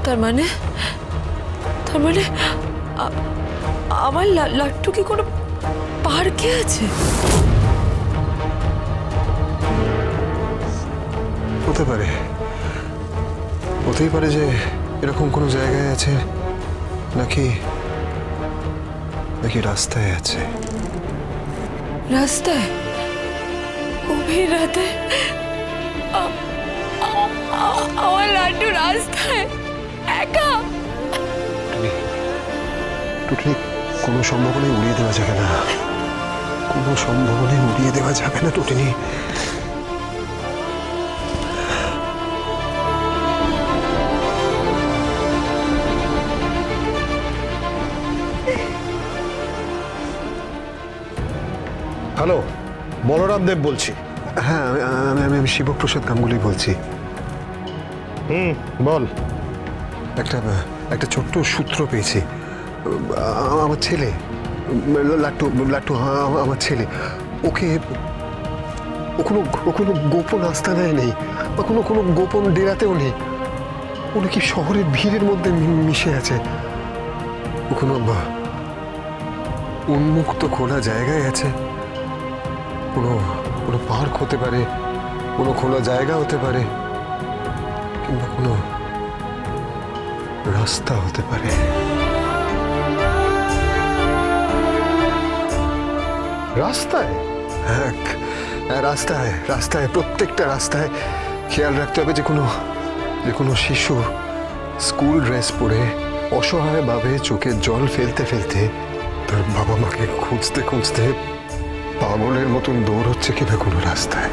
তার মানে আমার লাট্টু কি কোনো পার্কে আছে? হতেই পারে যে এরকম কোনো জায়গায় আছে, নাকি রাস্তায় আছে। রাস্তায়? গভীর রাতে আমার লাড্ডু রাস্তায় একা? টুটলি, কোনো সম্ভাবনায় উড়িয়ে দেওয়া যাবে না, টুটলি। হ্যালো, বলরাম দেব বলছি। হ্যাঁ, আমি শিবপ্রসাদ গাঙ্গুলি বলছি। বল। একটা ছোট্ট সূত্র পেয়েছি। আমার ছেলে লাট্টু আমার ছেলে, ও কোনো গোপন আস্তানায় নেই, বা কোনো গোপন ডেরাতেও নেই। ও নাকি শহরের ভিড়ের মধ্যে মিশে আছে। ও কোনো উন্মুক্ত খোলা জায়গায় আছে। কোনো পার্ক হতে পারে, কোনো খোলা জায়গা হতে পারে, কিংবা কোনো রাস্তা হতে পারে। রাস্তায়? হ্যাঁ, রাস্তায়, প্রত্যেকটা রাস্তায়। খেয়াল রাখতে হবে যে কোনো শিশু স্কুল ড্রেস পরে অসহায়ভাবে চোখের জল ফেলতে ফেলতে তার বাবা মাকে খুঁজতে খুঁজতে পাগলের মতন দৌড়চ্ছে কিনা কোনো রাস্তায়।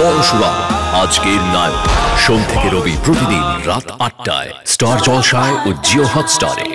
পরশুরাম আজকের নায়ক, সোম থেকে রবি প্রতিদিন রাত ৮টায় স্টার জলসায় ও জিও হটস্টারে।